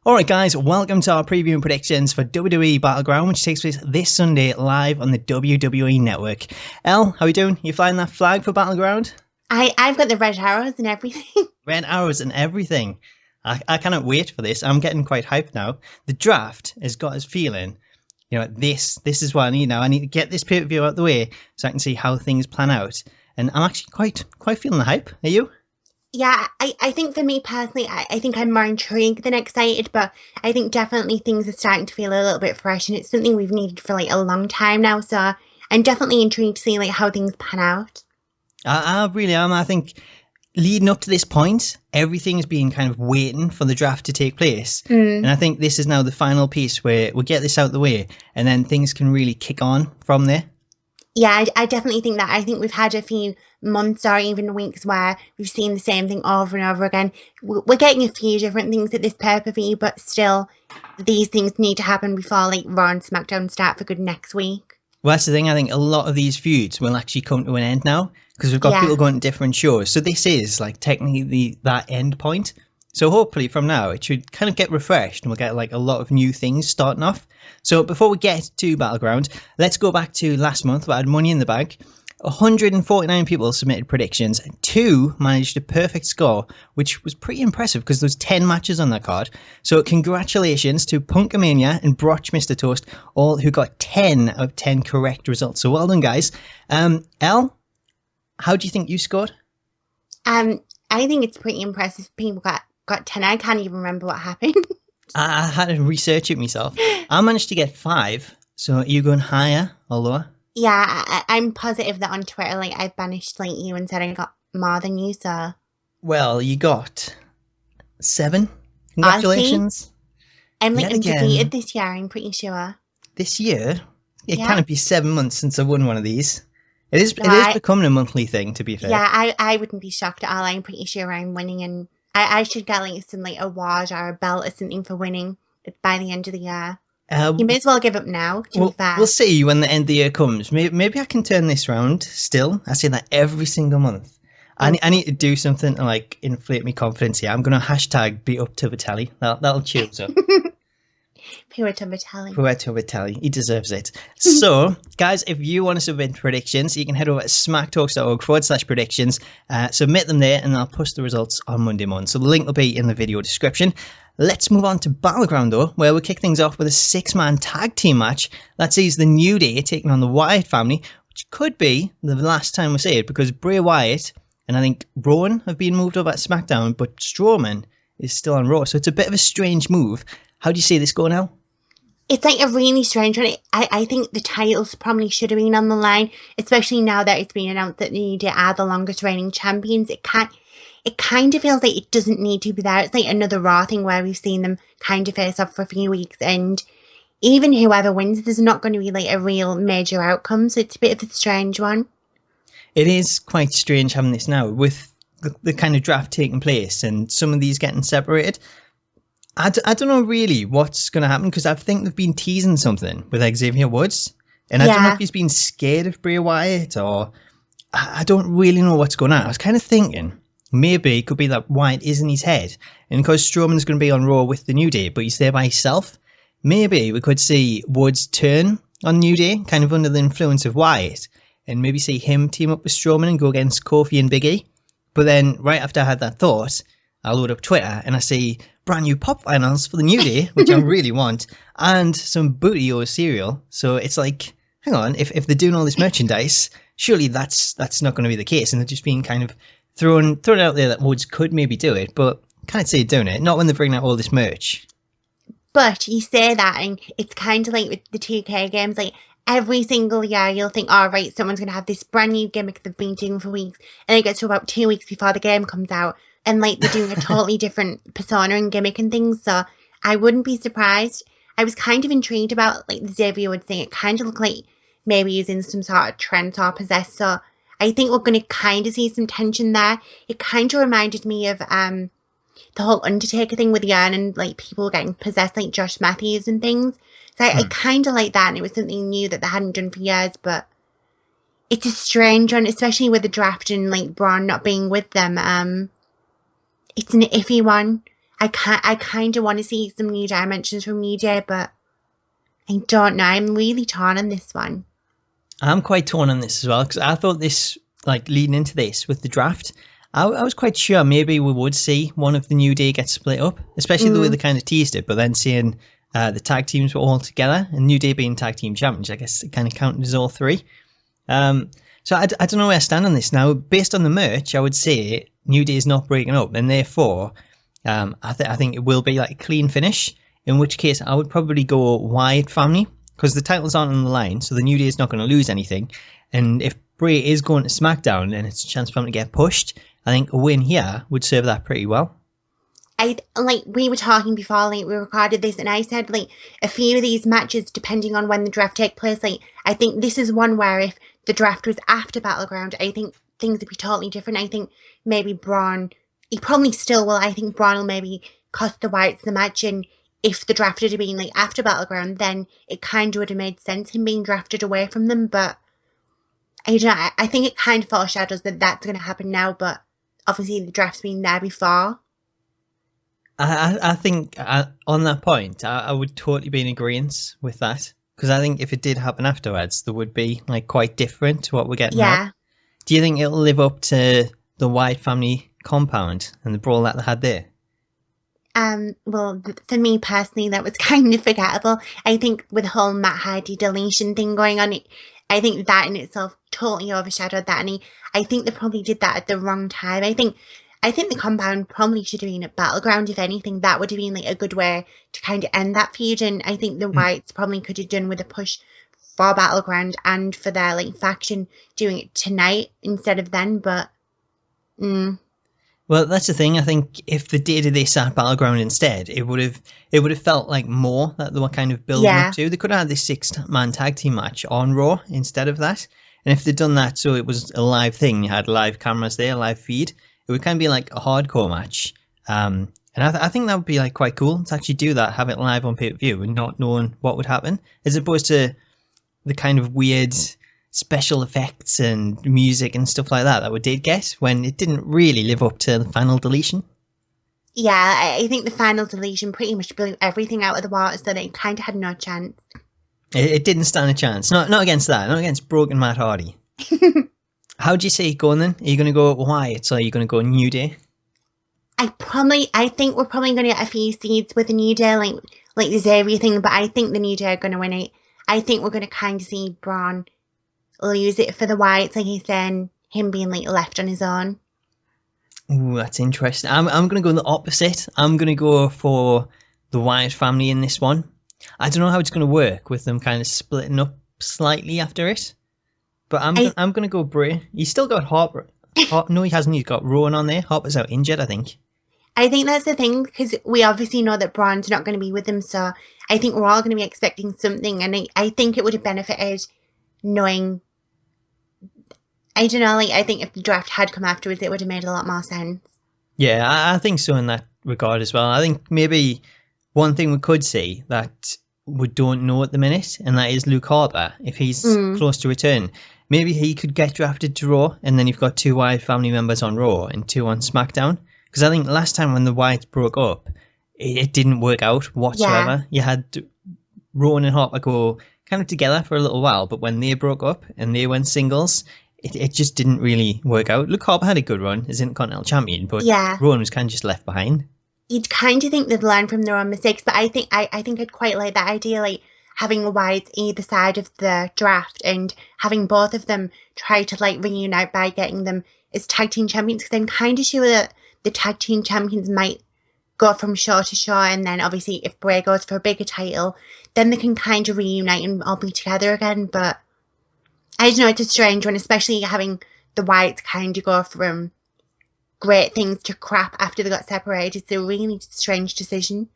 Alright guys, welcome to our preview and predictions for WWE Battleground, which takes place this Sunday live on the WWE Network. Elle, how are you doing? You flying that flag for Battleground? I've got the red arrows and everything. Red arrows and everything. I cannot wait for this. I'm getting quite hyped now. The draft has got us feeling, this is what I need now. I need to get this pay-per-view out of the way so I can see how things plan out. And I'm actually quite feeling the hype. Are you? Yeah, I think for me personally, I think I'm more intrigued than excited, but I think definitely things are starting to feel a little bit fresh, and it's something we've needed for like a long time now, so I'm definitely intrigued to see like how things pan out. I really am. I think leading up to this point, everything's been kind of waiting for the draft to take place. And I think this is now the final piece where we'll get this out of the way, and then things can really kick on from there. Yeah, I definitely think that. I think we've had a few months or even weeks where we've seen the same thing over and over again. We're getting a few different things at this pay-per-view, but still, these things need to happen before like Raw and SmackDown start for good next week. Well, that's the thing. I think a lot of these feuds will actually come to an end now because we've got people going to different shows. So this is like technically that end point. So hopefully from now it should kind of get refreshed and we'll get like a lot of new things starting off. So before we get to Battleground, let's go back to last month. We had Money in the Bag. 149 people submitted predictions. 2 managed a perfect score, which was pretty impressive because there's 10 matches on that card. So congratulations to Punkamania and Broch Mr. Toast, all who got 10 of 10 correct results. So well done, guys. Elle, how do you think you scored? I think it's pretty impressive. People got 10. I can't even remember what happened. I had to research it myself. I managed to get 5. So are you going higher or lower? Yeah, I'm positive that on Twitter, like, I banished like you and said I got more than you, so. Well, you got 7. Congratulations. I'm like undefeated this year, I'm pretty sure. This year? It can't be 7 months since I won one of these. It is becoming a monthly thing, to be fair. Yeah, I wouldn't be shocked at all. I'm pretty sure I'm winning, and I should get like some like award or a belt or something for winning by the end of the year. You may as well give up now, to be fair. We'll see when the end of the year comes. Maybe I can turn this round still. I say that every single month. I need to do something to like inflate my confidence here. I'm going to hashtag beat up to Vitelli. That'll cheer us up. Poor to Vitelli. Poor to Vitelli. He deserves it. So, guys, if you want to submit predictions, you can head over to smacktalks.org/predictions. Submit them there, and I'll post the results on Monday morning. So the link will be in the video description. Let's move on to Battleground, though, where we'll kick things off with a 6-man tag team match. That sees the New Day taking on the Wyatt Family, which could be the last time we see it, because Bray Wyatt and I think Rowan have been moved over at SmackDown, but Strowman is still on Raw. So it's a bit of a strange move. How do you see this going now? It's like a really strange one. I think the titles probably should have been on the line, especially now that it's been announced that the New Day are the longest reigning champions. It kind of feels like it doesn't need to be there. It's like another Raw thing where we've seen them kind of face off for a few weeks, and even whoever wins, there's not going to be like a real major outcome. So it's a bit of a strange one. It is quite strange having this now with the kind of draft taking place and some of these getting separated. I don't know really what's going to happen because I think they've been teasing something with Xavier Woods. And I don't know if he's been scared of Bray Wyatt or I don't really know what's going on. I was kind of thinking maybe it could be that Wyatt is in his head. And because Strowman's going to be on Raw with the New Day, but he's there by himself, maybe we could see Woods turn on New Day, kind of under the influence of Wyatt, and maybe see him team up with Strowman and go against Kofi and Big E. But then right after I had that thought, I load up Twitter and I see brand new pop vinyls for the New Day, which I really want, and some Booty-O cereal. So it's like, hang on, if they're doing all this merchandise, surely that's not going to be the case. And they're just being kind of thrown out there that Woods could maybe do it, but can't say doing it. Not when they're bringing out all this merch. But you say that, and it's kind of like with the 2K games, like every single year you'll think, all right, someone's going to have this brand new gimmick they've been doing for weeks, and it gets to about 2 weeks before the game comes out, and like they're doing a totally different persona and gimmick and things. So I wouldn't be surprised. I was kind of intrigued about like the Xavier Woods thing. It kind of looked like maybe he's in some sort of trance or possessed. So I think we're going to kind of see some tension there. It kind of reminded me of the whole Undertaker thing with Yarn and like people getting possessed, like Josh Matthews and things. So I kind of like that, and it was something new that they hadn't done for years. But it's a strange one, especially with the draft and like Braun not being with them. It's an iffy one. I kind of want to see some new dimensions from New Day, but I don't know. I'm really torn on this one. I'm quite torn on this as well because I thought this, like leading into this with the draft, I was quite sure maybe we would see one of the New Day get split up, especially the way they kind of teased it. But then seeing the tag teams were all together and New Day being tag team champions, I guess it kind of counted as all three. So I don't know where I stand on this now. Based on the merch, I would say New Day is not breaking up, and therefore I think it will be like a clean finish. In which case, I would probably go Wyatt Family because the titles aren't on the line, so the New Day is not going to lose anything. And if Bray is going to SmackDown and it's a chance for him to get pushed, I think a win here would serve that pretty well. We were talking before, like we recorded this, and I said like a few of these matches, depending on when the draft take place, like I think this is one where if the draft was after Battleground, I think things would be totally different. I think maybe Braun, he probably still will. I think Braun will maybe cost the Wyatts the match, and if the draft had been like after Battleground, then it kind of would have made sense him being drafted away from them. But I don't know, I think it kind of foreshadows that that's going to happen now. But obviously the draft's been there before. I think on that point, I would totally be in agreement with that because I think if it did happen afterwards, there would be like quite different to what we're getting now. Do you think it'll live up to the Wyatt Family compound and the brawl that they had there? Well, for me personally, that was kind of forgettable. I think with the whole Matt Hardy deletion thing going on, I think that in itself totally overshadowed that, and I think they probably did that at the wrong time. I think the compound probably should have been at Battleground. If anything, that would have been like a good way to kind of end that feud, and I think the Wyatts probably could have done with a push for Battleground and for their like faction doing it tonight instead of then, but Well, that's the thing. I think if they did this at Battleground instead, it would have felt like more that they were kind of building up to. They could have had this 6-man tag team match on Raw instead of that. And if they'd done that so it was a live thing, you had live cameras there, live feed, it would kind of be like a hardcore match. And I think that would be like quite cool to actually do that, have it live on pay-per-view and not knowing what would happen, as opposed to the kind of weird special effects and music and stuff like that we did get when it didn't really live up to the final deletion. Yeah, I think the final deletion pretty much blew everything out of the water, so they kind of had no chance. It didn't stand a chance. Not against that. Not against broken Matt Hardy. How do you see it going then? Are you going to go Wyatt or are you going to go New Day? I think we're probably going to get a few seeds with the New Day, like the Xavier thing, but I think the New Day are going to win it. I think we're going to kind of see Braun lose it for the Wyatts, like he's saying, him being like left on his own. Ooh, that's interesting. I'm going to go the opposite. I'm going to go for the Wyatt family in this one. I don't know how it's going to work with them kind of splitting up slightly after it, but I'm going to go Bray. He's still got Harper. No, he hasn't. He's got Rowan on there. Harper's out injured, I think. I think that's the thing, because we obviously know that Braun's not going to be with them, so I think we're all going to be expecting something, and I think it would have benefited knowing. I don't know, I think if the draft had come afterwards, it would have made a lot more sense. Yeah, I think so in that regard as well. I think maybe one thing we could see that we don't know at the minute, and that is Luke Harper, if he's close to return. Maybe he could get drafted to Raw, and then you've got 2 Wyatt family members on Raw and 2 on SmackDown. Because I think last time when the Wyatts broke up, it didn't work out whatsoever. Yeah. You had Rowan and Harper go kind of together for a little while, but when they broke up and they went singles, it just didn't really work out. Luke Harper had a good run as Intercontinental champion, but Rowan was kind of just left behind. You'd kind of think they'd learn from their own mistakes, but I think I'd quite like that idea, like having a Wyatt either side of the draft and having both of them try to like reunite by getting them as tag team champions, because I'm kind of sure that the tag team champions might go from show to show, and then obviously if Bray goes for a bigger title, then they can kind of reunite and all be together again. But I don't know, it's a strange one, especially having the Wyatts kind of go from great things to crap after they got separated. It's a really strange decision.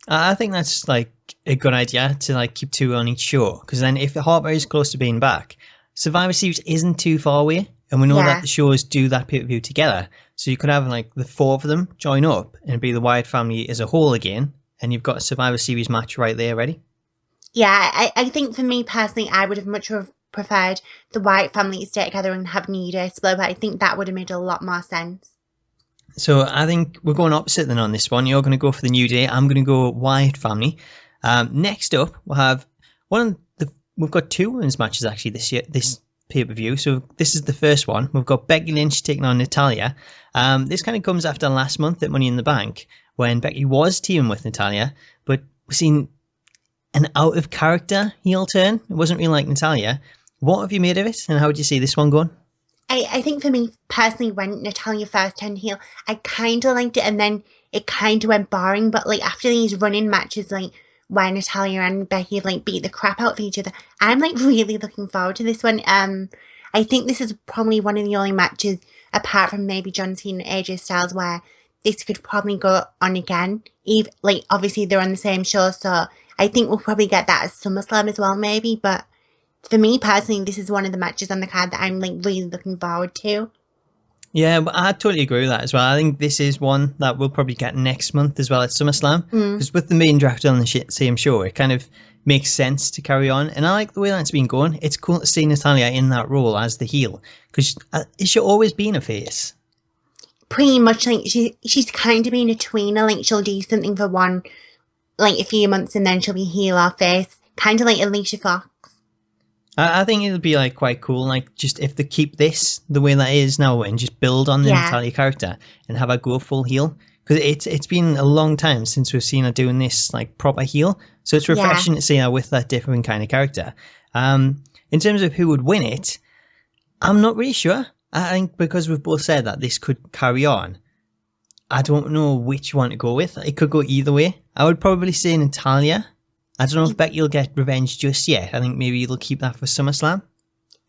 I think that's like a good idea to like keep 2 on each show, because then if Harper is close to being back, Survivor Series isn't too far away, and we know that the shows do that pay-per-view together. So you could have like the 4 of them join up and be the Wyatt family as a whole again, and you've got a Survivor Series match right there ready. Yeah, I think for me personally, I would have much preferred the Wyatt family to stay together and have New Day split, but I think that would have made a lot more sense. So I think we're going opposite then on this one. You're going to go for the New Day. I'm going to go Wyatt Family. Next up, we'll have we've got two women's matches actually this pay-per-view. So this is the first one. We've got Becky Lynch taking on Natalya. This kind of comes after last month at Money in the Bank when Becky was teaming with Natalya, but we've seen an out-of-character heel turn. It wasn't really like Natalya. What have you made of it, and how do you see this one going? I think for me, personally, when Natalya first turned heel, I kind of liked it, and then it kind of went boring. But, like, after these running matches, like, where Natalya and Becky, like, beat the crap out of each other, I'm, like, really looking forward to this one. I think this is probably one of the only matches, apart from maybe John Cena and AJ Styles, where this could probably go on again. Like, obviously, they're on the same show, so I think we'll probably get that at SummerSlam as well, maybe. But for me, personally, this is one of the matches on the card that I'm, like, really looking forward to. Yeah, but I totally agree with that as well. I think this is one that we'll probably get next month as well at SummerSlam. Because with the main draft on the same show, it kind of makes sense to carry on. And I like the way that's been going. It's cool to see Natalya in that role as the heel. Because she's always been a face. Pretty much, like, she's kind of been a tweener. Like, she'll do something for a few months and then she'll be heel or face. Kind of like Alicia Fox. I think it'll be like quite cool, like just if they keep this the way that is now and just build on the Natalya character and have her go full heel, because it's been a long time since we've seen her doing this like proper heel, so it's refreshing to see her with that different kind of character. In terms of who would win it, I'm not really sure. I think because we've both said that this could carry on, I don't know which one to go with. It could go either way. I would probably say Natalya. I don't know if Becky will get revenge just yet. I think maybe they'll keep that for SummerSlam.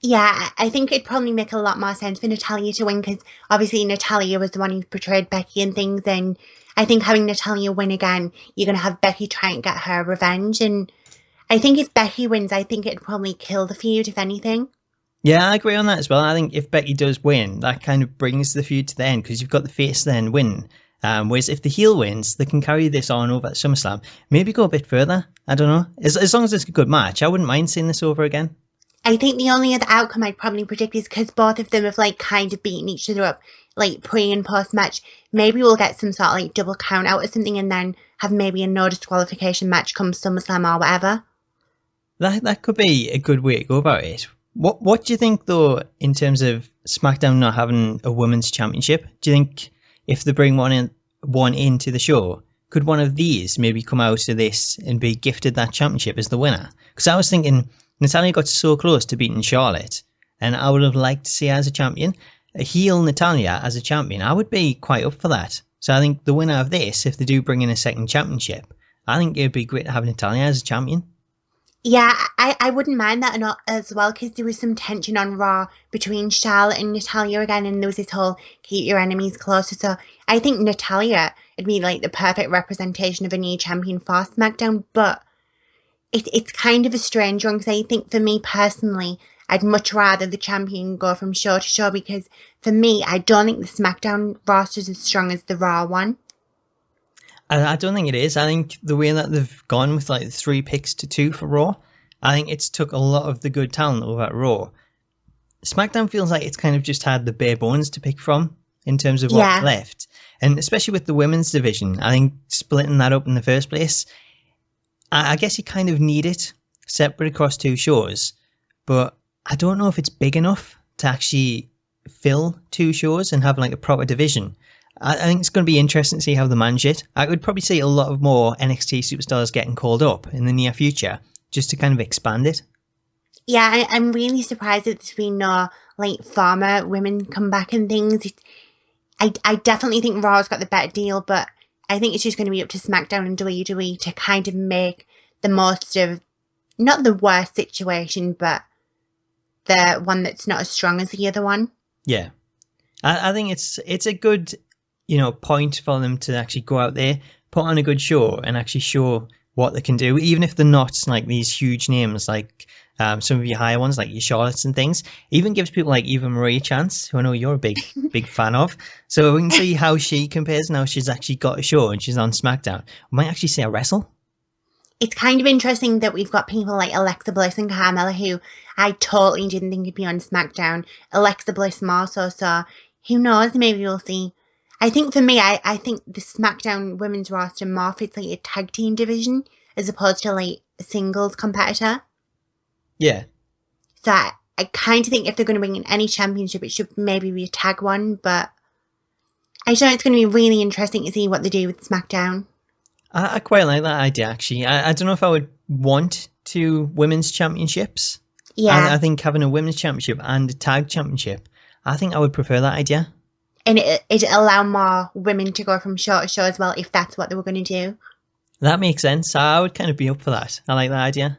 Yeah, I think it'd probably make a lot more sense for Natalya to win, because obviously Natalya was the one who portrayed Becky and things, and I think having Natalya win again, you're going to have Becky try and get her revenge, and I think if Becky wins, I think it'd probably kill the feud, if anything. Yeah, I agree on that as well. I think if Becky does win, that kind of brings the feud to the end, because you've got the face then win. Whereas if the heel wins, they can carry this on over at SummerSlam. Maybe go a bit further. I don't know. As long as it's a good match, I wouldn't mind seeing this over again. I think the only other outcome I'd probably predict is because both of them have like kind of beaten each other up, like pre and post match. Maybe we'll get some sort of like double count out or something, and then have maybe a no disqualification match come SummerSlam or whatever. That could be a good way to go about it. What do you think though in terms of SmackDown not having a women's championship? Do you think if they bring one into the show, could one of these maybe come out of this and be gifted that championship as the winner? Because I was thinking Natalya got so close to beating Charlotte, and I would have liked to see her as a champion. A heel Natalya as a champion, I would be quite up for that. So I think the winner of this, if they do bring in a second championship, I think it would be great to have Natalya as a champion. Yeah, I wouldn't mind that as well, because there was some tension on Raw between Charlotte and Natalya again, and there was this whole keep your enemies closer. So I think Natalya would be like the perfect representation of a new champion for SmackDown, but it's kind of a strange one, because I think for me personally, I'd much rather the champion go from show to show, because for me, I don't think the SmackDown roster is as strong as the Raw one. I don't think it is. I think the way that they've gone with like 3 picks to 2 for Raw, I think it's took a lot of the good talent over at Raw. SmackDown feels like it's kind of just had the bare bones to pick from in terms of what's left. And especially with the women's division, I think splitting that up in the first place, I guess you kind of need it separate across 2 shows. But I don't know if it's big enough to actually fill 2 shows and have like a proper division. I think it's going to be interesting to see how they manage it. I would probably see a lot of more NXT superstars getting called up in the near future just to kind of expand it. Yeah, I'm really surprised that there's been no like former women come back and things. I definitely think Raw's got the better deal, but I think it's just going to be up to SmackDown and WWE to kind of make the most of, not the worst situation, but the one that's not as strong as the other one. Yeah. I think it's a good, point for them to actually go out there, put on a good show and actually show what they can do, even if they're not like these huge names like some of your higher ones like your Charlottes and things. Even gives people like Eva Marie a chance, who I know you're a big fan of. So we can see how she compares now. She's actually got a show and she's on SmackDown. We might actually see her wrestle. It's kind of interesting that we've got people like Alexa Bliss and Carmella, who I totally didn't think would be on SmackDown. Alexa Bliss more so who knows, maybe we'll see. I think for me, I think the SmackDown women's roster more fits like a tag team division as opposed to like a singles competitor. Yeah. So I kind of think if they're going to bring in any championship, it should maybe be a tag one. But I don't know, it's going to be really interesting to see what they do with SmackDown. I quite like that idea, actually. I don't know if I would want two women's championships. Yeah. I think having a women's championship and a tag championship, I think I would prefer that idea. And it'd allow more women to go from show to show as well, if that's what they were going to do. That makes sense. I would kind of be up for that. I like that idea.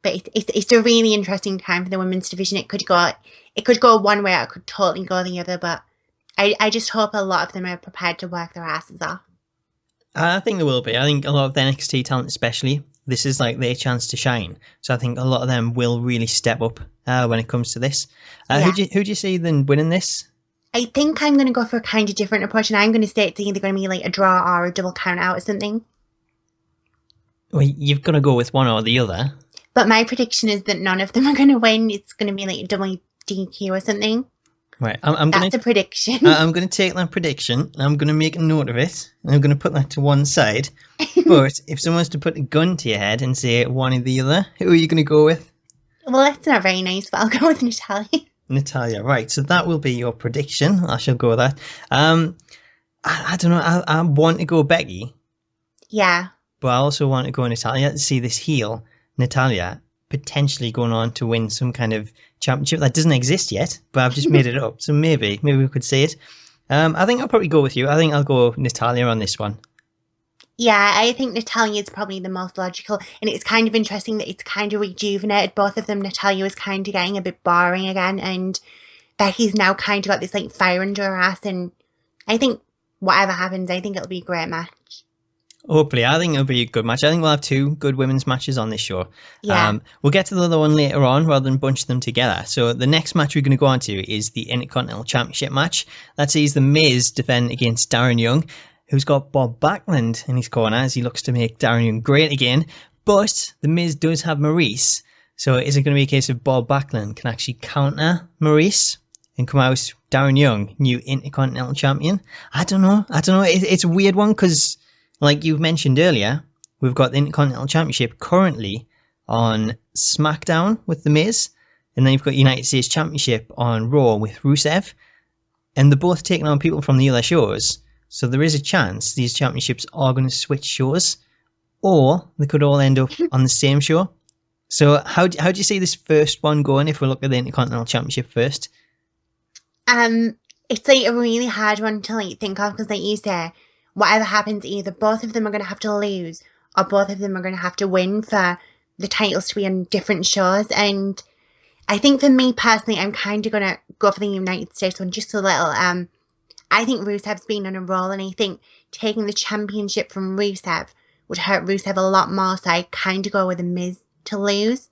But it's a really interesting time for the women's division. It could go one way, or it could totally go the other. But I just hope a lot of them are prepared to work their asses off. I think there will be. I think a lot of the NXT talent, especially, this is like their chance to shine. So I think a lot of them will really step up when it comes to this. Who do you see then winning this? I think I'm going to go for a kind of different approach, and I'm going to say it's either going to be like a draw or a double count out or something. Well, you've got to go with one or the other. But my prediction is that none of them are going to win. It's going to be like a double DQ or something. Right, That's a prediction. I'm going to take that prediction. I'm going to make a note of it. And I'm going to put that to one side. But if someone was to put a gun to your head and say one or the other, who are you going to go with? Well, that's not very nice, but I'll go with Natalya. Natalya, right. So that will be your prediction. I shall go with that. I don't know. I want to go Becky. Yeah. But I also want to go Natalya to see this heel, Natalya, potentially going on to win some kind of championship that doesn't exist yet, but I've just made it up. So maybe we could see it. I think I'll probably go with you. I think I'll go Natalya on this one. Yeah, I think Natalya is probably the most logical, and it's kind of interesting that it's kind of rejuvenated both of them. Natalya is kind of getting a bit boring again, and Becky's now kind of got this like fire under her ass, and I think whatever happens, I think it'll be a great match. Hopefully, I think it'll be a good match. I think we'll have two good women's matches on this show. Yeah. We'll get to the other one later on rather than bunch them together. So the next match we're going to go on to is the Intercontinental Championship match. That sees The Miz defend against Darren Young, who's got Bob Backlund in his corner as he looks to make Darren Young great again. But The Miz does have Maurice. So is it going to be a case of Bob Backlund can actually counter Maurice and come out Darren Young, new Intercontinental Champion? I don't know. It's a weird one because, like you've mentioned earlier, we've got the Intercontinental Championship currently on SmackDown with The Miz. And then you've got United States Championship on Raw with Rusev. And they're both taking on people from the other shows. So there is a chance these championships are going to switch shows, or they could all end up on the same show. So how do you see this first one going if we look at the Intercontinental Championship first? It's like a really hard one to like think of because like you say, whatever happens, either both of them are going to have to lose or both of them are going to have to win for the titles to be on different shows. And I think for me personally, I'm kind of going to go for the United States one just a little. I think Rusev's been on a roll, and I think taking the championship from Rusev would hurt Rusev a lot more, so I kind of go with The Miz to lose.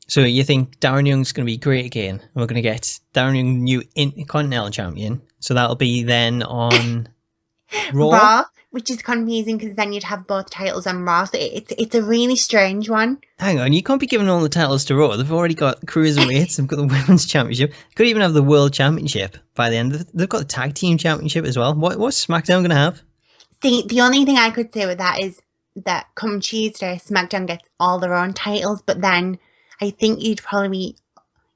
So you think Darren Young's going to be great again? We're going to get Darren Young, new Intercontinental Champion, so that'll be then on Raw? Which is confusing because then you'd have both titles on Raw, so it's a really strange one. Hang on, you can't be giving all the titles to Raw. They've already got Cruiserweights, they've got the Women's Championship, could even have the World Championship by the end. They've got the Tag Team Championship as well. What's SmackDown going to have? See, the only thing I could say with that is that come Tuesday, SmackDown gets all their own titles, but then I think you'd probably be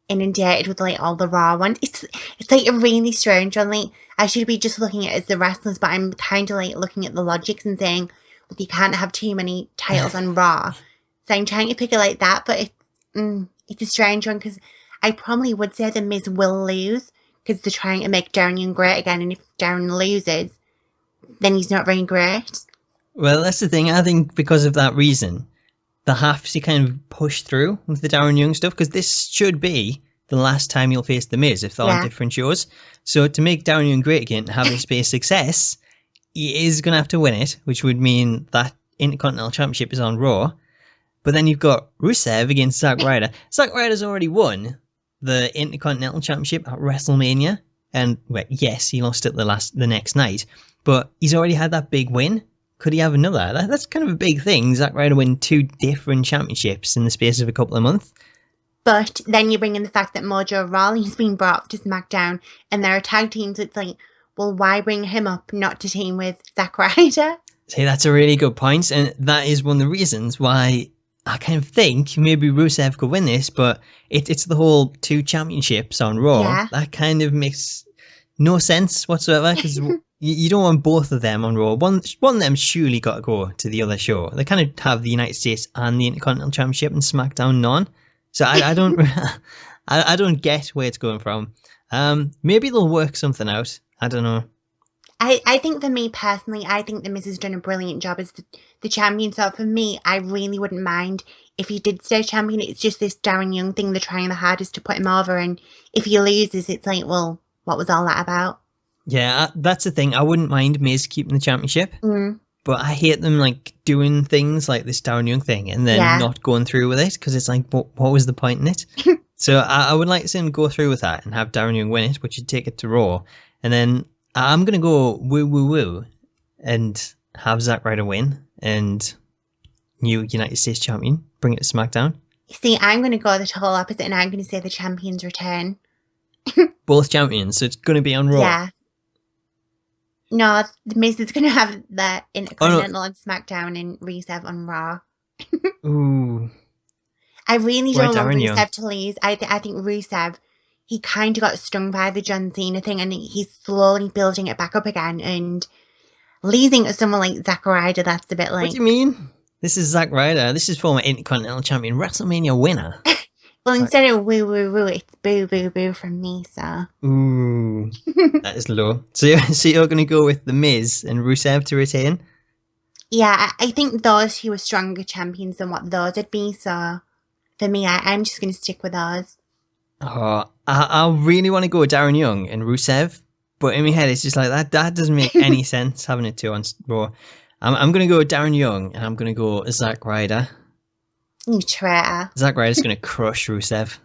inundated with like all the Raw ones. It's like a really strange one. Like, I should be just looking at it as the wrestlers, but I'm kind of like looking at the logics and saying, well, you can't have too many titles on Raw. So I'm trying to pick it like that, but it's a strange one because I probably would say The Miz will lose because they're trying to make Darren Young great again, and if Darren loses, then he's not very great. Well, that's the thing. I think because of that reason, they have to kind of push through with the Darren Young stuff because this should be the last time you'll face The Miz if they're on different shows. So to make Darren Young great again, have this be a success, he is going to have to win it, which would mean that Intercontinental Championship is on Raw. But then you've got Rusev against Zack Ryder. Zack Ryder's already won the Intercontinental Championship at WrestleMania. And, well, yes, he lost it the next night. But he's already had that big win. Could he have another? That's kind of a big thing. Zack Ryder win 2 different championships in the space of a couple of months. But then you bring in the fact that Mojo Rawley's been brought up to SmackDown and there are tag teams. It's like, well, why bring him up not to team with Zack Ryder? See, that's a really good point, and that is one of the reasons why I kind of think maybe Rusev could win this, but it's the whole 2 championships on Raw. Yeah. That kind of makes no sense whatsoever, because you don't want both of them on Raw. One of them surely got to go to the other show. They kind of have the United States and the Intercontinental Championship and SmackDown none. So I don't I don't get where it's going from. Maybe they'll work something out. I don't know. I think for me personally, I think The Miz has done a brilliant job as the champion. So for me, I really wouldn't mind if he did stay champion. It's just this Darren Young thing. They're trying the hardest to put him over. And if he loses, it's like, well, what was all that about? Yeah, that's the thing. I wouldn't mind Miz keeping the championship. Mm. But I hate them like doing things like this Darren Young thing and then not going through with it, because it's like, what was the point in it? So I would like to see him go through with that and have Darren Young win it, which would take it to Raw. And then I'm going to go woo and have Zack Ryder win and new United States champion, bring it to SmackDown. See, I'm going to go the total opposite, and I'm going to say the champions return. Both champions, so it's going to be on Raw. Yeah. No, The Miz is going to have the Intercontinental on SmackDown and Rusev on Raw. Ooh. I really don't want Young Rusev to lose. I think Rusev, he kind of got stung by the John Cena thing, and he's slowly building it back up again. And losing to someone like Zack Ryder, that's a bit like... What do you mean? This is Zack Ryder. This is former Intercontinental Champion, WrestleMania winner. Well, instead of woo, woo, woo, it's boo, boo, boo from me, so... Ooh, that is low. So you're going to go with The Miz and Rusev to retain? Yeah, I think those two are stronger champions than what those would be, so... For me, I'm just going to stick with those. Oh, I really want to go with Darren Young and Rusev, but in my head it's just like, that doesn't make any sense, having it 2 on Raw. I'm going to go with Darren Young, and I'm going to go Zack Ryder. You traitor. Zack Ryder's going to crush Rusev.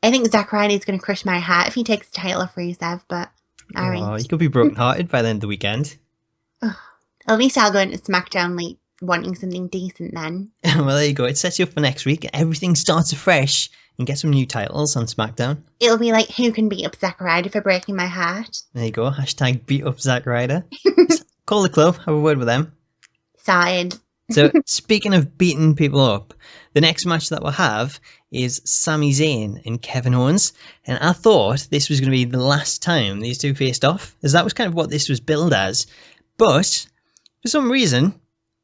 I think Zack Ryder's going to crush my heart if he takes the title off Rusev, but alright. Oh, he could be brokenhearted by the end of the weekend. At least I'll go into SmackDown like wanting something decent then. Well, there you go. It sets you up for next week. Everything starts afresh and get some new titles on SmackDown. It'll be like, who can beat up Zack Ryder for breaking my heart? There you go. Hashtag beat up Zack Ryder. Call the club. Have a word with them. Sorted. So, speaking of beating people up, the next match that we'll have is Sami Zayn and Kevin Owens. And I thought this was going to be the last time these two faced off, as that was kind of what this was billed as. But, for some reason,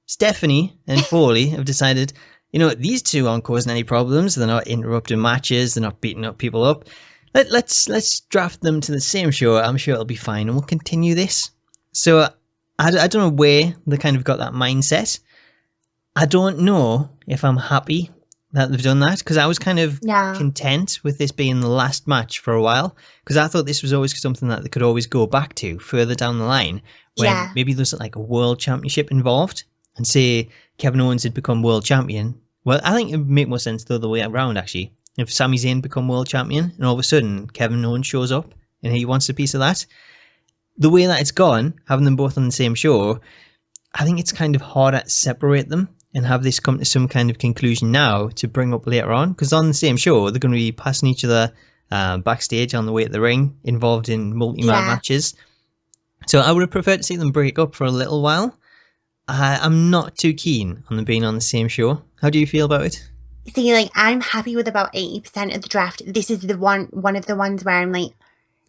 Stephanie and Foley have decided, you know, these two aren't causing any problems. They're not interrupting matches. They're not beating up people up. Let's draft them to the same show. I'm sure it'll be fine, and we'll continue this. So, I don't know where they kind of got that mindset. I don't know if I'm happy that they've done that, because I was kind of content with this being the last match for a while, because I thought this was always something that they could always go back to further down the line, when maybe there's like a world championship involved, and say Kevin Owens had become world champion. Well, I think it would make more sense the other way around, actually. If Sami Zayn become world champion, and all of a sudden Kevin Owens shows up, and he wants a piece of that. The way that it's gone, having them both on the same show, I think it's kind of harder to separate them and have this come to some kind of conclusion now to bring up later on, because on the same show they're going to be passing each other backstage on the way to the ring, involved in multi-man matches. So I would have preferred to see them break up for a little while. I'm not too keen on them being on the same show. How do you feel about it? See, like, I'm happy with about 80% of the draft. This is the one of the ones where I'm like,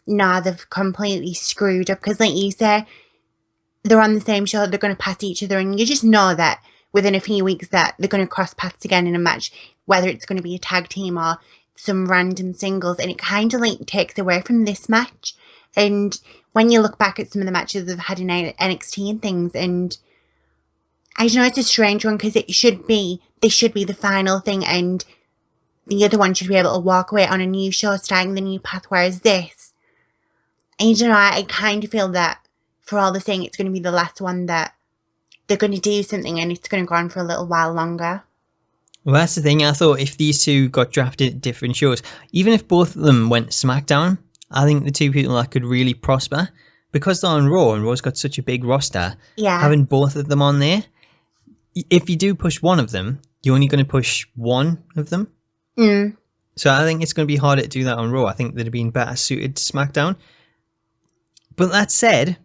nah, they've completely screwed up, because like you say, they're on the same show, they're going to pass each other, and you just know that within a few weeks that they're going to cross paths again in a match, whether it's going to be a tag team or some random singles, and it kind of like takes away from this match. And when you look back at some of the matches they've had in NXT and things, and I know it's a strange one, because this should be the final thing, and the other one should be able to walk away on a new show starting the new path, whereas this, and you know, I kind of feel that for all the saying it's going to be the last one, that they're going to do something and it's going to go on for a little while longer. Well, that's the thing. I thought if these two got drafted at different shows, even if both of them went to SmackDown, I think the two people that could really prosper, because they're on Raw and Raw's got such a big roster, having both of them on there, if you do push one of them, you're only going to push one of them. So I think it's going to be harder to do that on Raw. I think they'd have been better suited to SmackDown. But that said,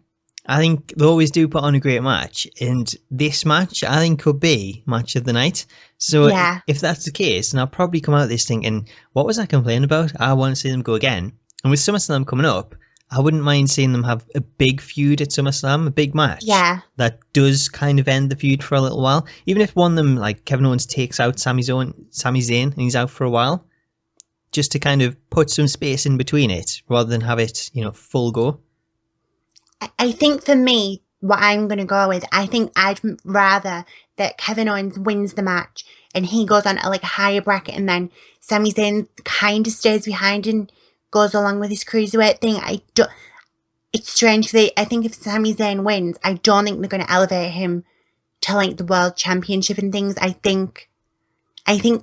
I think they always do put on a great match, and this match I think could be match of the night. So Yeah. if that's the case, then I'll probably come out of this thinking, what was I complaining about? I want to see them go again. And with SummerSlam coming up, I wouldn't mind seeing them have a big feud at SummerSlam, a big match. Yeah. That does kind of end the feud for a little while. Even if one of them, like Kevin Owens, takes out Sami Zayn and he's out for a while, just to kind of put some space in between it rather than have it, full go. I think for me, what I'm going to go with, I think I'd rather that Kevin Owens wins the match and he goes on a higher bracket, and then Sami Zayn kind of stays behind and goes along with his cruiserweight thing. It's strange because I think if Sami Zayn wins, I don't think they're going to elevate him to the world championship and things. I think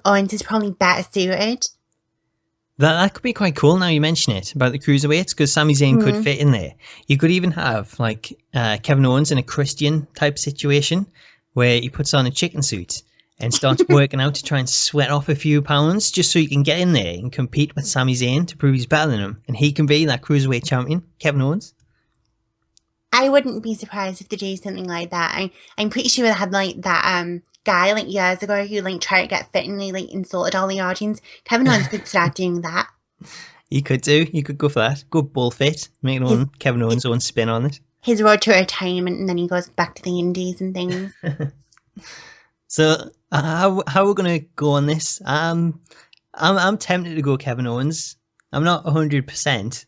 Owens is probably better suited. That could be quite cool now you mention it, about the cruiserweights, because Sami Zayn could fit in there. You could even have Kevin Owens in a Christian type situation where he puts on a chicken suit and starts working out to try and sweat off a few pounds just so he can get in there and compete with Sami Zayn to prove he's better than him. And he can be that cruiserweight champion, Kevin Owens. I wouldn't be surprised if they do something like that. I'm pretty sure they had that guy years ago who tried to get fit and he insulted all the audience. Kevin Owens could start doing that. He could do. You could go for that. Go bull fit. Make Kevin Owens' own spin on it. His road to retirement, and then he goes back to the indies and things. So how are we going to go on this? I'm tempted to go Kevin Owens. I'm not 100%.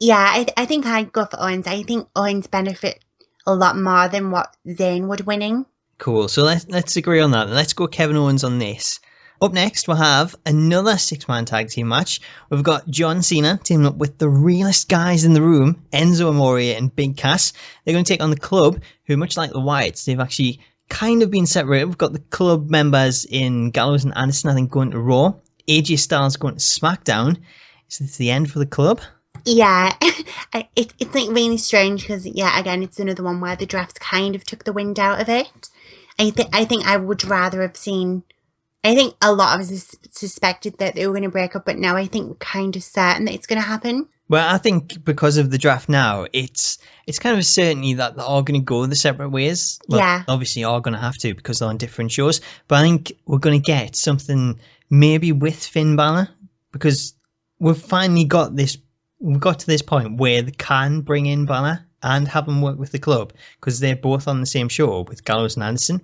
Yeah, I think I'd go for Owens. I think Owens benefit a lot more than what Zayn would winning. Cool. So let's agree on that. Let's go Kevin Owens on this. Up next, we'll have another 6-man tag team match. We've got John Cena teaming up with the realest guys in the room, Enzo Amore and Big Cass. They're going to take on the Club, who, much like the Wyatts, they've actually kind of been separated. We've got the Club members in Gallows and Anderson, I think, going to Raw. AJ Styles going to SmackDown. Is this the end for the Club? Yeah, it's really strange because, again, it's another one where the drafts kind of took the wind out of it. I think I would rather have seen... I think a lot of us suspected that they were going to break up, but now I think we're kind of certain that it's going to happen. Well, I think because of the draft now, it's kind of a certainty that they're all going to go the separate ways. Well, yeah. Obviously, all going to have to because they're on different shows. But I think we're going to get something maybe with Finn Balor, because we've finally got this... We've got to this point where they can bring in Balor and have him work with the Club, because they're both on the same show with Gallows and Anderson.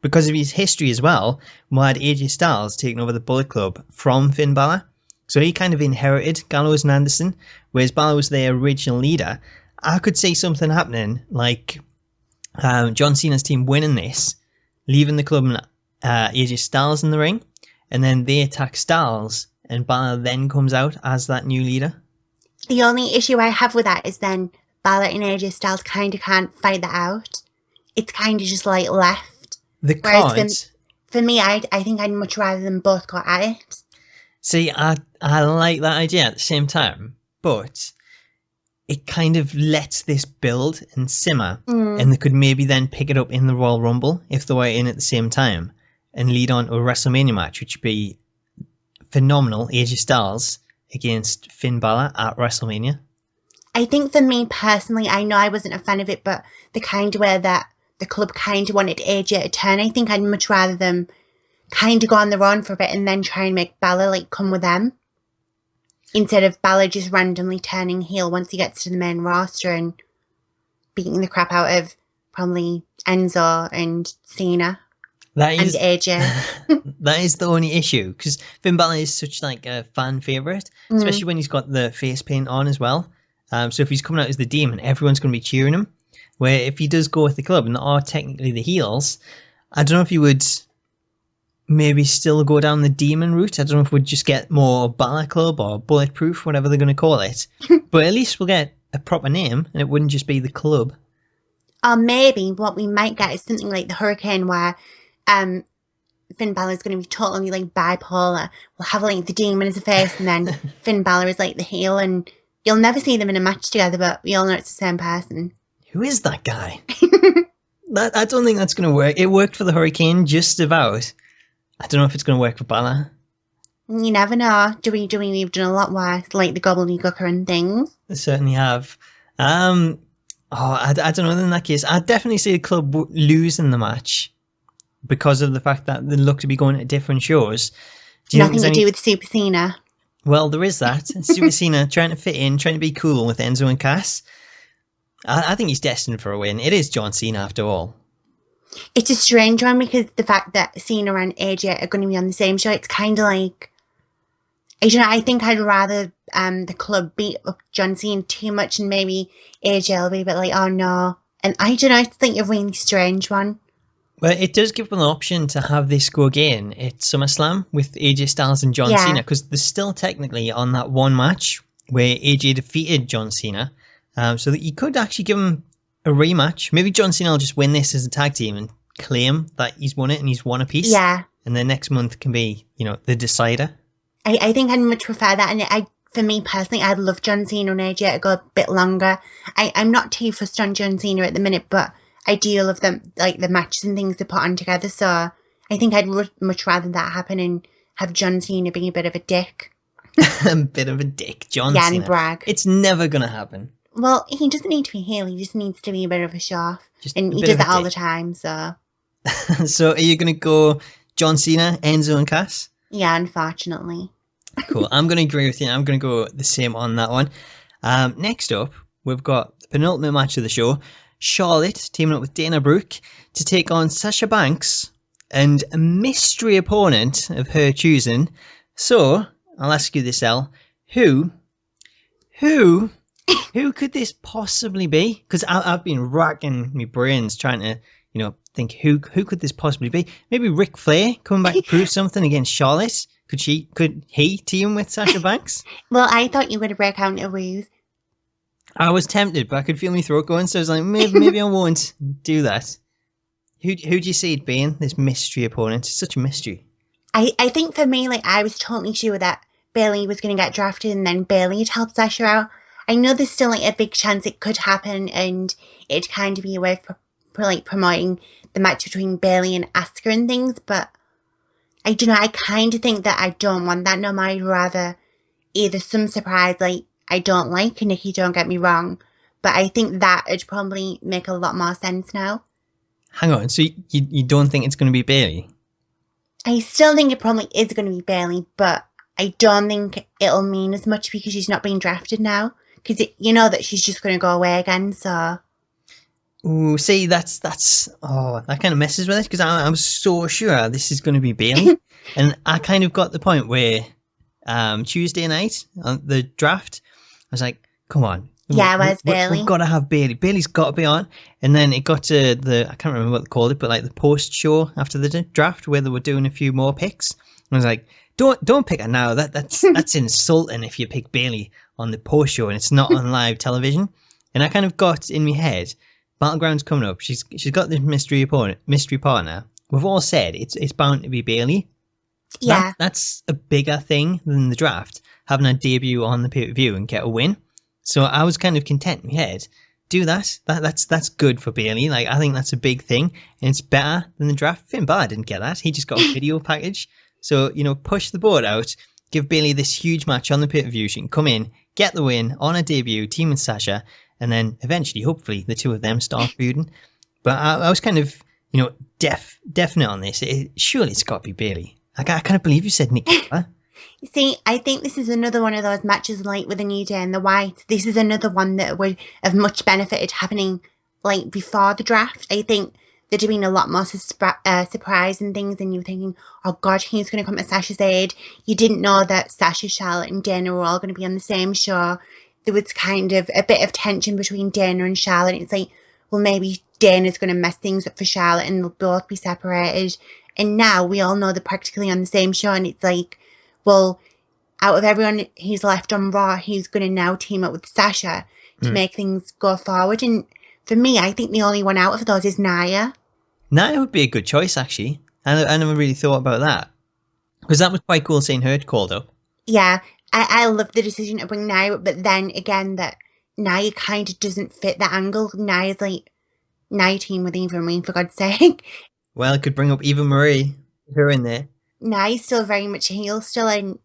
Because of his history as well, we had AJ Styles taking over the Bullet Club from Finn Balor. So he kind of inherited Gallows and Anderson, whereas Balor was their original leader. I could see something happening like John Cena's team winning this, leaving the Club and AJ Styles in the ring, and then they attack Styles, and Balor then comes out as that new leader. The only issue I have with that is then Balor and AJ Styles kind of can't fight that out. It's kind of just left. The cards. For me, I think I'd much rather them both go at it. See, I like that idea at the same time, but it kind of lets this build and simmer, and they could maybe then pick it up in the Royal Rumble if they were in at the same time, and lead on to a WrestleMania match, which would be phenomenal. AJ Styles against Finn Balor at WrestleMania. I think for me personally, I know I wasn't a fan of it, but the kind of way that the Club kind of wanted AJ to turn, I think I'd much rather them kind of go on their own for a bit and then try and make Balor come with them, instead of Balor just randomly turning heel once he gets to the main roster and beating the crap out of probably Enzo and Cena and AJ. That is the only issue, because Finn Balor is such a fan favourite, especially when he's got the face paint on as well. So if he's coming out as the Demon, everyone's going to be cheering him. Where if he does go with the Club and they are technically the heels, I don't know if he would maybe still go down the Demon route. I don't know if we'd just get more Balor Club or Bulletproof, whatever they're going to call it. But at least we'll get a proper name and it wouldn't just be the Club. Or maybe what we might get is something like the Hurricane, where Finn Balor is going to be totally bipolar. We'll have the Demon as a face and then Finn Balor is the heel, and you'll never see them in a match together, but we all know it's the same person. Who is that guy? I don't think that's going to work. It worked for the Hurricane, just about. I don't know if it's going to work for Balor. You never know. We've done a lot worse, like the Gobbledygooker and things. They certainly have. I don't know. In that case, I'd definitely see the club losing the match because of the fact that they look to be going to different shows. Do you think Nothing there's to do any? with Super Cena. Well, there is that. Super Cena trying to fit in, trying to be cool with Enzo and Cass. I think he's destined for a win. It is John Cena after all. It's a strange one because the fact that Cena and AJ are going to be on the same show, it's kind of like, I don't know, I think I'd rather the club beat up John Cena too much and maybe AJ will be a bit like, oh no. And I don't know, I think a really strange one. Well, it does give them an option to have this go again at SummerSlam with AJ Styles and John Yeah. Cena, because they're still technically on that one match where AJ defeated John Cena. So that you could actually give him a rematch. Maybe John Cena will just win this as a tag team and claim that he's won it and he's won a piece. Yeah. And then next month can be, the decider. I think I'd much prefer that. And for me personally, I'd love John Cena and AJ to go a bit longer. I'm not too fussed on John Cena at the minute, but I do love them, like the matches and things they put on together. So I think I'd much rather that happen and have John Cena being a bit of a dick. A bit of a dick, John Yeah, Cena. and brag. It's never going to happen. Well, he doesn't need to be heel. He just needs to be a bit of a show-off. Just And a he bit does of a that all dick. the time, so So are you going to go John Cena, Enzo and Cass? yeah, unfortunately. Cool. I'm going to agree with you. I'm going to go the same on that one. Next up, we've got the penultimate match of the show. Charlotte teaming up with Dana Brooke to take on Sasha Banks and a mystery opponent of her choosing. So, I'll ask you this, Elle. Who could this possibly be? Because I've been racking my brains trying to, think who could this possibly be? Maybe Ric Flair coming back to prove something against Charlotte? Could he team with Sasha Banks? Well, I thought you were going to break out into ruse. I was tempted, but I could feel my throat going, so I was like, maybe I won't do that. Who do you see it being, this mystery opponent? It's such a mystery. I think for me, like, I was totally sure that Bailey was going to get drafted and then Bailey had helped Sasha out. I know there's still, like, a big chance it could happen and it'd kind of be a way for like, promoting the match between Bailey and Asuka and things, but I don't know, I kind of think that I don't want that. No, I'd rather either some surprise, like, I don't like Nikki, don't get me wrong, but I think that would probably make a lot more sense now. Hang on, so you don't think it's going to be Bailey? I still think it probably is going to be Bailey, but I don't think it'll mean as much because she's not being drafted now. Because you know that she's just going to go away again, so... Ooh, see, that kind of messes with it, because I'm so sure this is going to be Bailey. And I kind of got the point where Tuesday night, on the draft, I was like, come on. Yeah, where's Bailey? We've got to have Bailey. Bailey's got to be on. And then it got to I can't remember what they called it, but like the post show after the draft where they were doing a few more picks. And I was like, don't pick her now. That's insulting if you pick Bailey on the post show and it's not on live television. And I kind of got in my head, Battleground's coming up. She's got this mystery partner. We've all said it's bound to be Bailey. Yeah. That's a bigger thing than the draft, having a debut on the pay-per-view and get a win. So I was kind of content in my head. Do that. That's good for Bailey. Like, I think that's a big thing, and it's better than the draft. Finn Balor didn't get that. He just got a video package. So, push the board out, give Bailey this huge match on the pay-per-view. She can come in, get the win on her debut, team with Sasha, and then eventually, hopefully, the two of them start feuding. But I was kind of, definite on this. Surely it's got to be Bailey. I can't believe you said Nikki. See, I think this is another one of those matches like with the New Day and the White. This is another one that would have much benefited happening like before the draft. I think there'd have been a lot more surprise and things, and you were thinking, oh God, who's going to come to Sasha's aid? You didn't know that Sasha, Charlotte and Dana were all going to be on the same show. There was kind of a bit of tension between Dana and Charlotte. It's like, well, maybe Dana's going to mess things up for Charlotte and they'll both be separated. And now we all know they're practically on the same show, and it's like, well, out of everyone who's left on Raw, who's going to now team up with Sasha to make things go forward. And for me, I think the only one out of those is Nia. Nia would be a good choice, actually. I never really thought about that. Because that was quite cool seeing her called up. Yeah, I love the decision to bring Nia up, but then again, that Nia kind of doesn't fit the angle. Nia's like, Nia team with Eva Marie, for God's sake. Well, it could bring up Eva Marie, her in there. Nia's still very much a heel still, and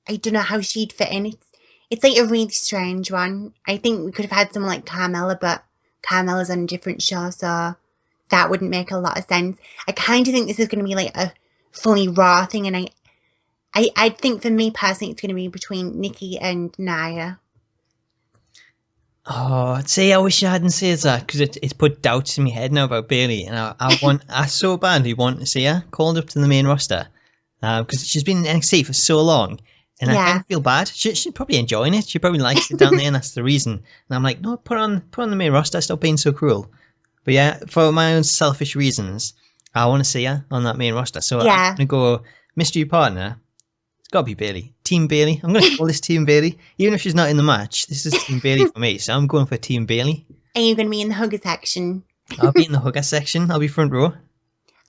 I don't know how she'd fit in. it's like a really strange one. I think we could have had someone like Carmella, but Carmella's on a different show, so that wouldn't make a lot of sense. I kind of think this is going to be like a fully Raw thing, and I think for me personally, it's going to be between Nikki and Nia. Oh, see, I wish I hadn't said that because it's put doubts in my head now about Bailey, and I so badly want to see her called up to the main roster because she's been in NXT for so long, and I kind of feel bad. She's probably enjoying it. She probably likes it down there, and that's the reason. And I'm like, no, put on the main roster. Stop being so cruel. But yeah, for my own selfish reasons, I want to see her on that main roster. So I'm gonna go mystery partner. It's got to be Bailey. Team Bailey. I'm going to call this Team Bailey. Even if she's not in the match, this is Team Bailey for me. So I'm going for Team Bailey. Are you going to be in the hugger section? I'll be in the hugger section. I'll be front row.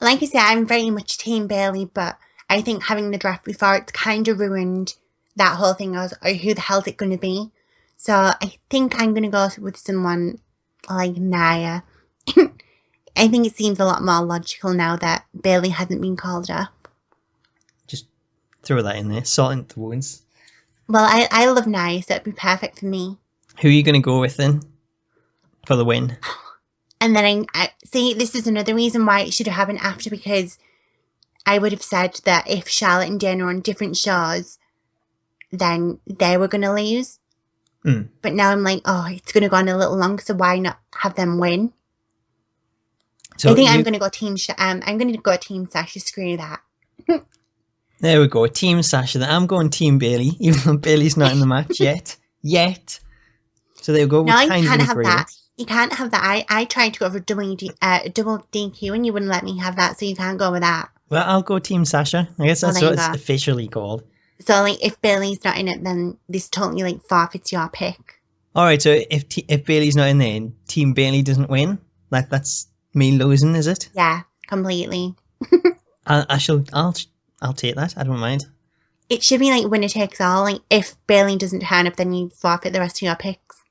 Like I said, I'm very much Team Bailey, but I think having the draft before, it's kind of ruined that whole thing. I was, oh, who the hell's it going to be? So I think I'm going to go with someone like Nia. I think it seems a lot more logical now that Bailey hasn't been called up. Throw that in there, salt into the wounds. Well, I love Nia, so it'd be perfect for me. Who are you going to go with then for the win? And then I see, this is another reason why it should have happened after, because I would have said that if Charlotte and Dana are on different shows, then they were going to lose. But now I'm like, oh, it's going to go on a little long, so why not have them win? So I think I'm going to go Team Sasha. Screw that. There we go, Team Sasha. I'm going Team Bailey, even though Bailey's not in the match yet. So there we go. No, you can't have that. You can't have that. I tried to go for double DQ and you wouldn't let me have that, so you can't go with that. Well, I'll go Team Sasha. I guess that's what it's officially called. So, like, if Bailey's not in it, then this totally, like, forfeits your pick. Alright, so if Bailey's not in there and Team Bailey doesn't win, that's me losing, is it? Yeah, completely. I'll take that. I don't mind. It should be like winner takes all. Like, if Bailey doesn't turn up, then you forfeit the rest of your picks.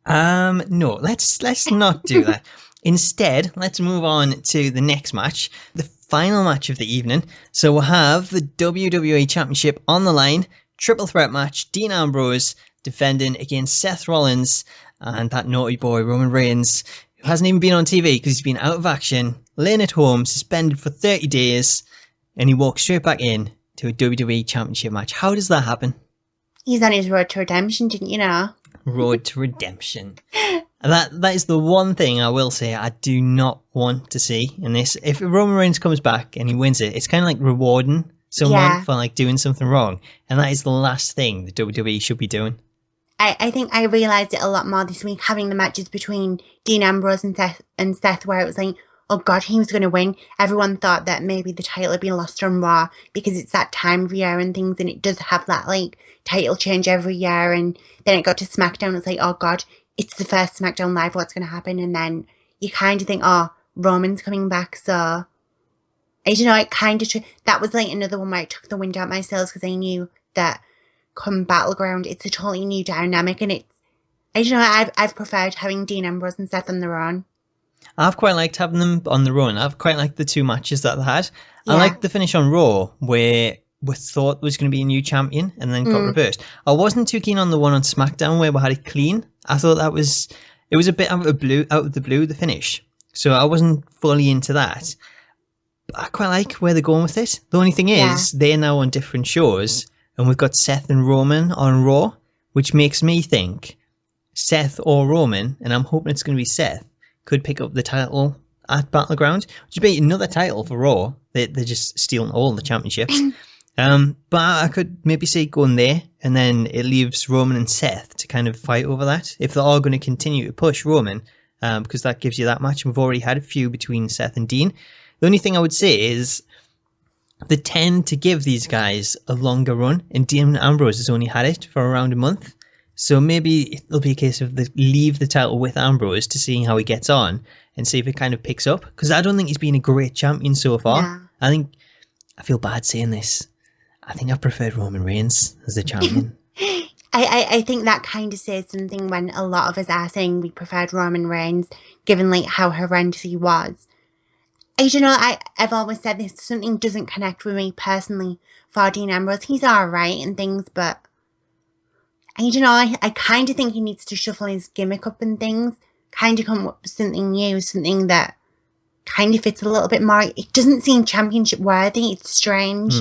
No, let's not do that. Instead, let's move on to the next match, the final match of the evening. So we'll have the WWE Championship on the line, triple threat match. Dean Ambrose defending against Seth Rollins and that naughty boy Roman Reigns, who hasn't even been on TV because he's been out of action, laying at home, suspended for 30 days. And he walks straight back in to a WWE Championship match. How does that happen? He's on his road to redemption, didn't you know? Road to redemption. That is the one thing I will say I do not want to see in this. If Roman Reigns comes back and he wins it, it's kind of like rewarding someone for like doing something wrong. And that is the last thing the WWE should be doing. I think I realised it a lot more this week, having the matches between Dean Ambrose and Seth, where it was like, oh God, he was going to win. Everyone thought that maybe the title had been lost on Raw because it's that time of year and things, and it does have that like title change every year. And then it got to SmackDown, it's like, oh God, it's the first SmackDown Live, what's going to happen? And then you kind of think, oh, Roman's coming back, so I don't know, it kind of, that was like another one where I took the wind out my sails because I knew that come Battleground, it's a totally new dynamic, and it's, I don't know, I've preferred having Dean Ambrose and Seth on their own. I've quite liked having them on the run. I've quite liked the two matches that they had. Yeah. I liked the finish on Raw where we thought was going to be a new champion and then got reversed. I wasn't too keen on the one on SmackDown where we had it clean. I thought it was a bit out of the blue, the finish. So I wasn't fully into that. But I quite like where they're going with it. The only thing is they're now on different shows and we've got Seth and Roman on Raw, which makes me think Seth or Roman, and I'm hoping it's going to be Seth, could pick up the title at Battleground, which would be another title for Raw. They're just stealing all the championships. But I could maybe see going there, and then it leaves Roman and Seth to kind of fight over that. If they're all going to continue to push Roman, because that gives you that match. We've already had a few between Seth and Dean. The only thing I would say is they tend to give these guys a longer run, and Dean Ambrose has only had it for around a month. So maybe it'll be a case of leave the title with Ambrose to see how he gets on and see if it kind of picks up. Because I don't think he's been a great champion so far. Yeah. I feel bad saying this. I think I preferred Roman Reigns as the champion. I think that kind of says something when a lot of us are saying we preferred Roman Reigns, given like how horrendous he was. I don't know, I've always said this, something doesn't connect with me personally for Dean Ambrose. He's alright and things, but I don't know, I kind of think he needs to shuffle his gimmick up and things, kind of come up with something new, something that kind of fits a little bit more. It doesn't seem championship worthy. It's strange.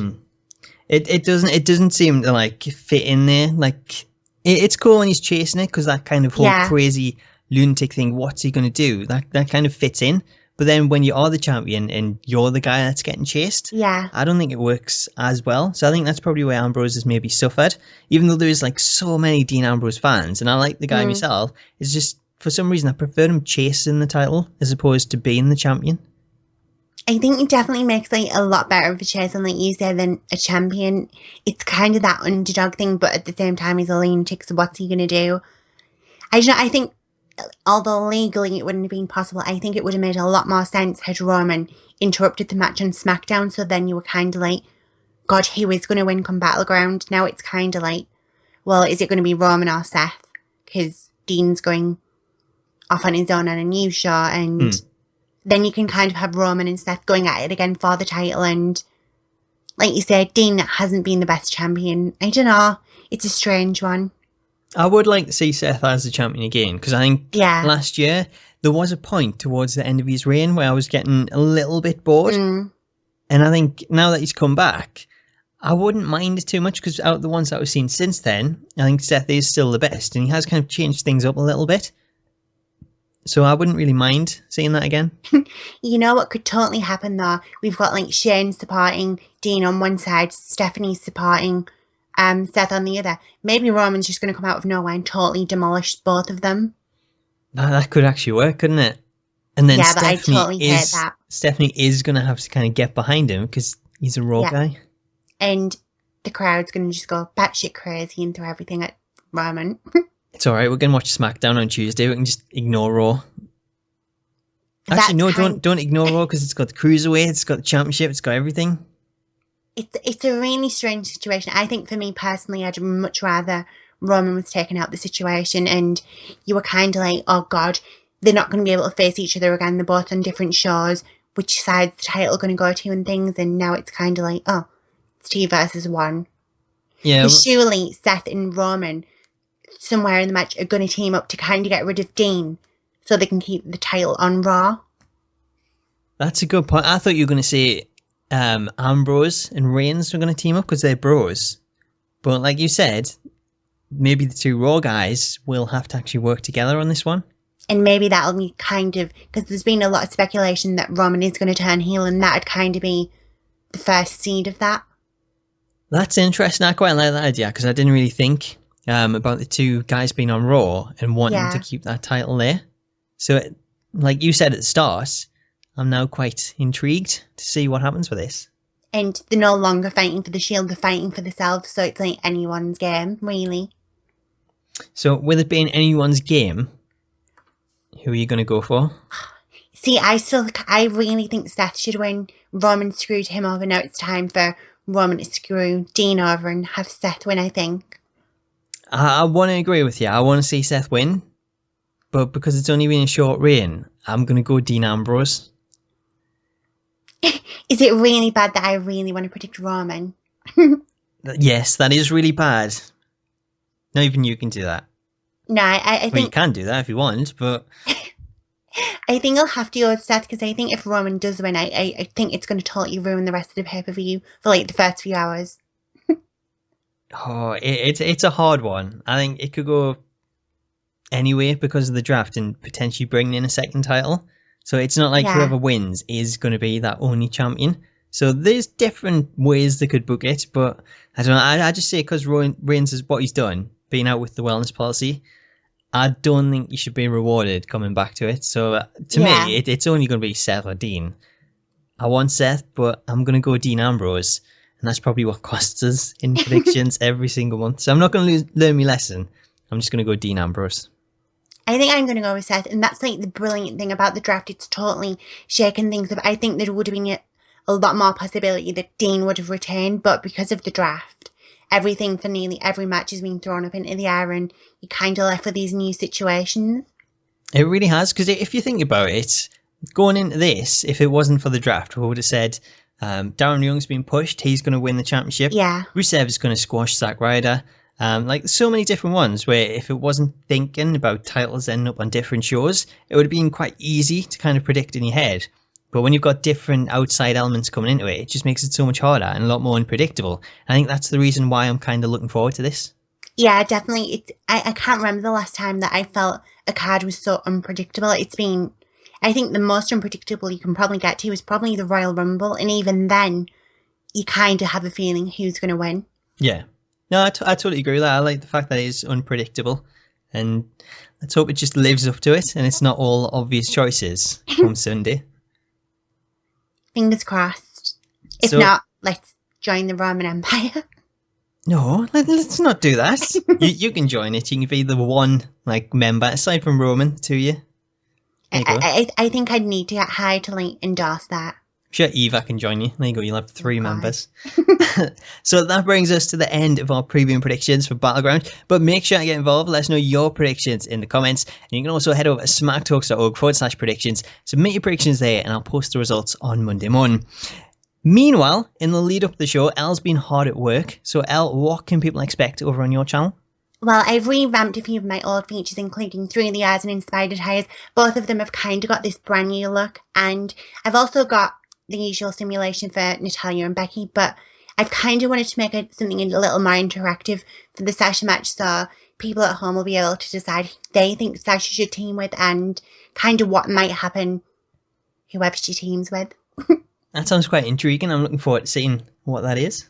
It doesn't seem to like fit in there. Like it's cool when he's chasing it because that kind of whole crazy lunatic thing. What's he going to do? That kind of fits in. But then when you are the champion and you're the guy that's getting chased, I don't think it works as well. So I think that's probably where Ambrose has maybe suffered. Even though there's like so many Dean Ambrose fans, and I like the guy myself, it's just for some reason I prefer him chasing the title as opposed to being the champion. I think it definitely makes like a lot better of a chasing, like you said, than a champion. It's kind of that underdog thing, but at the same time he's a lunatic, so what's he going to do? I think although legally it wouldn't have been possible, I think it would have made a lot more sense had Roman interrupted the match on SmackDown, so then you were kind of like, God, who is going to win come Battleground? Now it's kind of like, well, is it going to be Roman or Seth? Because Dean's going off on his own on a new show, and then you can kind of have Roman and Seth going at it again for the title, and like you said, Dean hasn't been the best champion. I don't know. It's a strange one. I would like to see Seth as the champion again, because I think last year there was a point towards the end of his reign where I was getting a little bit bored. And I think now that he's come back, I wouldn't mind it too much, because out of the ones that we've seen since then, I think Seth is still the best, and he has kind of changed things up a little bit. So I wouldn't really mind seeing that again. You know what could totally happen though? We've got like Shane supporting Dean on one side, Stephanie supporting Seth on the other. Maybe Roman's just going to come out of nowhere and totally demolish both of them. That could actually work, couldn't it? And then but I totally hate that. Stephanie is going to have to kind of get behind him because he's a Raw guy. And the crowd's going to just go batshit crazy and throw everything at Roman. It's all right. We're going to watch SmackDown on Tuesday. We can just ignore Raw. Actually, no, don't ignore Raw, because it's got the Cruiserweight, it's got the Championship, it's got everything. It's a really strange situation. I think for me personally, I'd much rather Roman was taken out of the situation and you were kind of like, oh God, they're not going to be able to face each other again. They're both on different shows. Which side's the title going to go to and things? And now it's kind of like, oh, it's 2 versus 1. Yeah. Because surely Seth and Roman somewhere in the match are going to team up to kind of get rid of Dean so they can keep the title on Raw. That's a good point. I thought you were going to say Ambrose and Reigns were going to team up because they're bros. But like you said, maybe the 2 Raw guys will have to actually work together on this one. And maybe that'll be kind of, because there's been a lot of speculation that Roman is going to turn heel, and that'd kind of be the first seed of that. That's interesting. I quite like that idea, because I didn't really think about the 2 guys being on Raw and wanting to keep that title there. So, like you said at the start, I'm now quite intrigued to see what happens with this. And they're no longer fighting for the Shield, they're fighting for themselves, so it's like anyone's game, really. So, with it being anyone's game, who are you going to go for? See, I really think Seth should win. Roman screwed him over. Now it's time for Roman to screw Dean over and have Seth win, I think. I want to agree with you. I want to see Seth win. But because it's only been a short reign, I'm going to go Dean Ambrose. Is it really bad that I really want to predict Roman? Yes, that is really bad. Not even you can do that. No, I think... Well, you can do that if you want, but... I think I'll have to go with Seth, because I think if Roman does win, I think it's going to totally ruin the rest of the pay-per-view for like the first few hours. It's a hard one. I think it could go anyway because of the draft and potentially bringing in a second title. So it's not like whoever wins is going to be that only champion. So there's different ways they could book it, but I don't know. I just say because Reigns is what he's done, being out with the wellness policy, I don't think you should be rewarded coming back to it. So to me, it's only going to be Seth or Dean. I want Seth, but I'm going to go Dean Ambrose. And that's probably what costs us in predictions every single month. So I'm not going to learn my lesson. I'm just going to go Dean Ambrose. I think I'm going to go with Seth. And that's like the brilliant thing about the draft. It's totally shaken things up. I think there would have been a lot more possibility that Dean would have retained. But because of the draft, everything for nearly every match has been thrown up into the air, and you're kind of left with these new situations. It really has, because if you think about it, going into this, if it wasn't for the draft, we would have said Darren Young's been pushed, he's going to win the championship. Yeah. Rusev is going to squash Zack Ryder. Like so many different ones where if it wasn't thinking about titles ending up on different shows, it would have been quite easy to kind of predict in your head. But when you've got different outside elements coming into it, it just makes it so much harder and a lot more unpredictable. I think that's the reason why I'm kind of looking forward to this. Yeah, definitely. I can't remember the last time that I felt a card was so unpredictable. It's been, I think the most unpredictable you can probably get to is probably the Royal Rumble. And even then, you kind of have a feeling who's going to win. Yeah. No, I totally agree with that. I like the fact that it is unpredictable. And let's hope it just lives up to it and it's not all obvious choices come Sunday. Fingers crossed. If not, let's join the Roman Empire. No, let's not do that. you can join it. You can be the one member aside from Roman to you. I think I'd need to get high to endorse that. I'm sure Eva can join you. There you go. You'll have 3 members. So that brings us to the end of our preview and predictions for Battleground. But make sure to get involved. Let us know your predictions in the comments. And you can also head over to smacktalks.org/predictions. Submit your predictions there and I'll post the results on Monday morning. Meanwhile, in the lead up to the show, Elle's been hard at work. So Elle, what can people expect over on your channel? Well, I've revamped a few of my old features, including Through the Eyes and Inspired Attires. Both of them have kind of got this brand new look. And I've also got the usual simulation for Natalya and Becky, but I've kind of wanted to make something a little more interactive for the Sasha match, so people at home will be able to decide who they think Sasha should team with and kind of what might happen whoever she teams with. That sounds quite intriguing. I'm looking forward to seeing what that is.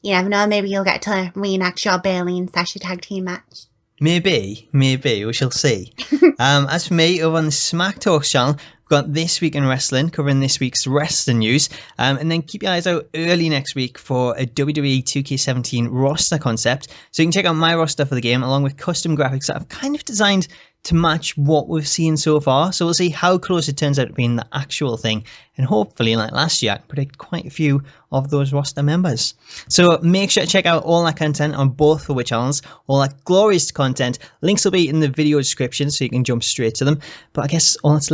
You never know, maybe you'll get to reenact your Bailey and Sasha tag team match. Maybe, we shall see. As for me, over on the SmackTalks channel, we've got This Week in Wrestling, covering this week's wrestling news. And then keep your eyes out early next week for a WWE 2K17 roster concept. So you can check out my roster for the game, along with custom graphics that I've kind of designed to match what we've seen so far. So we'll see how close it turns out to being the actual thing. And hopefully, like last year, I can predict quite a few of those roster members. So make sure to check out all that content on both of our channels, all that glorious content. Links will be in the video description so you can jump straight to them. But I guess all that's